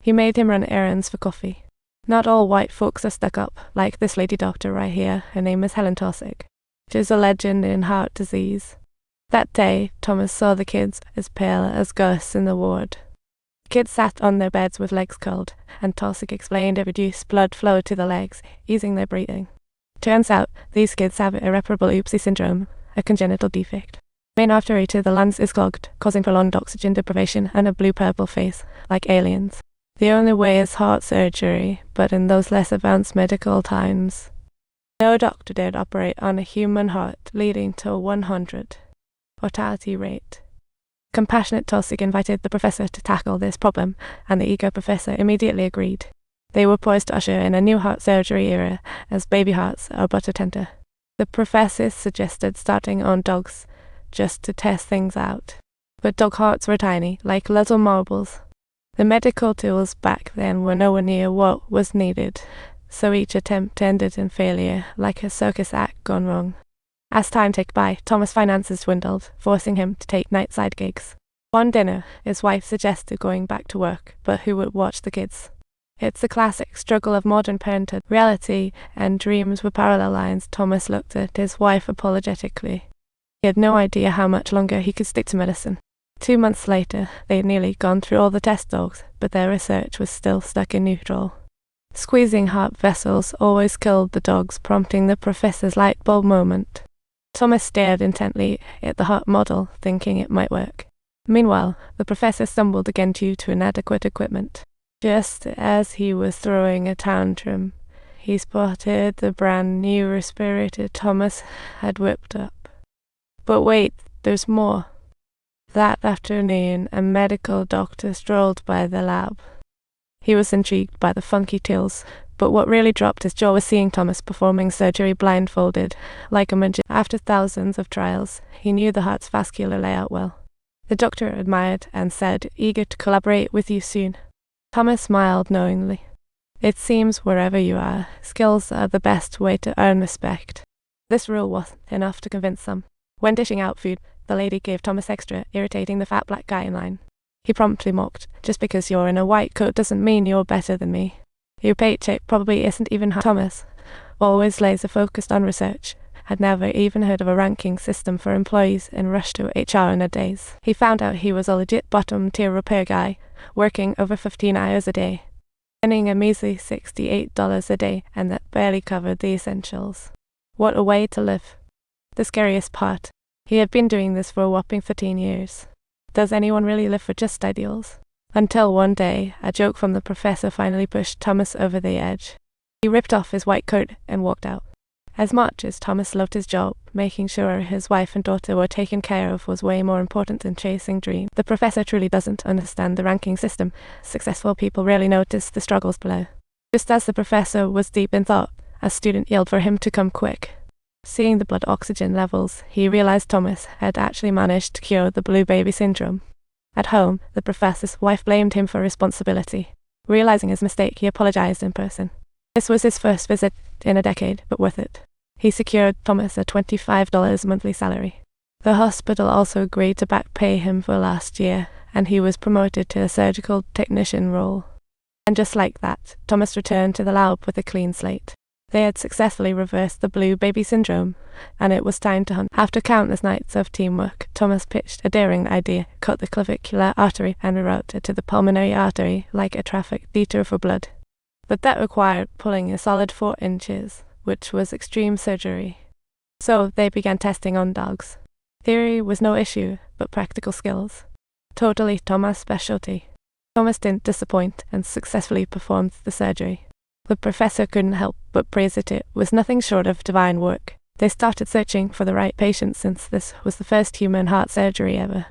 He made him run errands for coffee. Not all white folks are stuck up, like this lady doctor right here. Her name is Helen Taussig. She's a legend in heart disease. That day, Thomas saw the kids as pale as ghosts in the ward. The kids sat on their beds with legs curled, and Taussig explained it reduced blood flow to the legs, easing their breathing. Turns out, these kids have irreparable oopsie syndrome, a congenital defect. The main artery to the lungs is clogged, causing prolonged oxygen deprivation and a blue-purple face, like aliens. The only way is heart surgery, but in those less advanced medical times. No doctor dared operate on a human heart, leading to a 100 mortality rate. Compassionate Taussig invited the professor to tackle this problem, and the eager professor immediately agreed. They were poised to usher in a new heart surgery era, as baby hearts are but a tender. The professor suggested starting on dogs, just to test things out. But dog hearts were tiny, like little marbles. The medical tools back then were nowhere near what was needed, so each attempt ended in failure, like a circus act gone wrong. As time ticked by, Thomas' finances dwindled, forcing him to take night-side gigs. One dinner, his wife suggested going back to work, but who would watch the kids? It's the classic struggle of modern parenthood. Reality and dreams were parallel lines. Thomas looked at his wife apologetically. He had no idea how much longer he could stick to medicine. 2 months later, they had nearly gone through all the test dogs, but their research was still stuck in neutral. Squeezing heart vessels always killed the dogs, prompting the professor's light bulb moment. Thomas stared intently at the heart model, thinking it might work. Meanwhile, the professor stumbled again due to inadequate equipment. Just as he was throwing a tantrum, he spotted the brand new respirator Thomas had whipped up. But wait, there's more. That afternoon, a medical doctor strolled by the lab. He was intrigued by the funky tools, but what really dropped his jaw was seeing Thomas performing surgery blindfolded, like a magician. After thousands of trials, he knew the heart's vascular layout well. The doctor admired and said, eager to collaborate with you soon. Thomas smiled knowingly. It seems wherever you are, skills are the best way to earn respect. This rule wasn't enough to convince some. When dishing out food, the lady gave Thomas extra, irritating the fat black guy in line. He promptly mocked, just because you're in a white coat doesn't mean you're better than me. Your paycheck probably isn't even high. Thomas, always laser-focused on research, had never even heard of a ranking system for employees and rushed to HR in a daze. He found out he was a legit bottom-tier repair guy, working over 15 hours a day, earning a measly $68 a day, and that barely covered the essentials. What a way to live. The scariest part, he had been doing this for a whopping 13 years. Does anyone really live for just ideals? Until one day, a joke from the professor finally pushed Thomas over the edge. He ripped off his white coat and walked out. As much as Thomas loved his job, making sure his wife and daughter were taken care of was way more important than chasing dreams. The professor truly doesn't understand the ranking system. Successful people rarely notice the struggles below. Just as the professor was deep in thought, a student yelled for him to come quick. Seeing the blood oxygen levels, he realized Thomas had actually managed to cure the blue baby syndrome. At home, the professor's wife blamed him for responsibility. Realizing his mistake, he apologized in person. This was his first visit in a decade, but worth it. He secured Thomas a $25 monthly salary. The hospital also agreed to back pay him for last year, and he was promoted to a surgical technician role. And just like that, Thomas returned to the lab with a clean slate. They had successfully reversed the blue baby syndrome, and it was time to hunt. After countless nights of teamwork, Thomas pitched a daring idea: cut the clavicular artery and reroute it to the pulmonary artery like a traffic detour for blood. But that required pulling a solid 4 inches, which was extreme surgery. So they began testing on dogs. Theory was no issue, but practical skills. Totally Thomas' specialty. Thomas didn't disappoint and successfully performed the surgery. The professor couldn't help but praise it. It was nothing short of divine work. They started searching for the right patient since this was the first human heart surgery ever.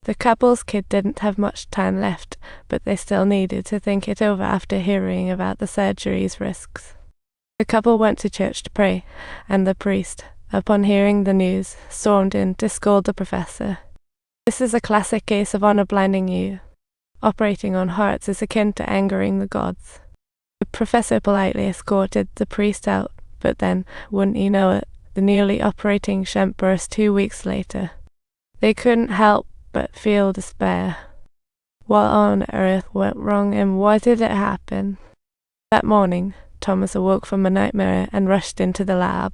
The couple's kid didn't have much time left, but they still needed to think it over after hearing about the surgery's risks. The couple went to church to pray, and the priest, upon hearing the news, stormed in to scold the professor. This is a classic case of honor blinding you. Operating on hearts is akin to angering the gods. The professor politely escorted the priest out, but then, wouldn't you know it, the newly operating shunt burst 2 weeks later. They couldn't help but feel despair. What on earth went wrong and why did it happen? That morning, Thomas awoke from a nightmare and rushed into the lab,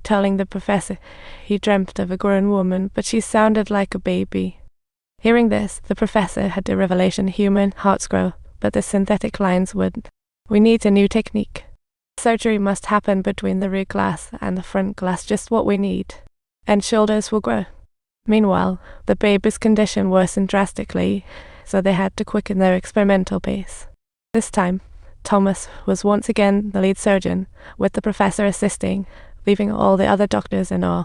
telling the professor he dreamt of a grown woman, but she sounded like a baby. Hearing this, the professor had the revelation human hearts grow, but the synthetic lines wouldn't. We need a new technique. Surgery must happen between the rear glass and the front glass, just what we need. And shoulders will grow. Meanwhile, the baby's condition worsened drastically, so they had to quicken their experimental pace. This time, Thomas was once again the lead surgeon, with the professor assisting, leaving all the other doctors in awe.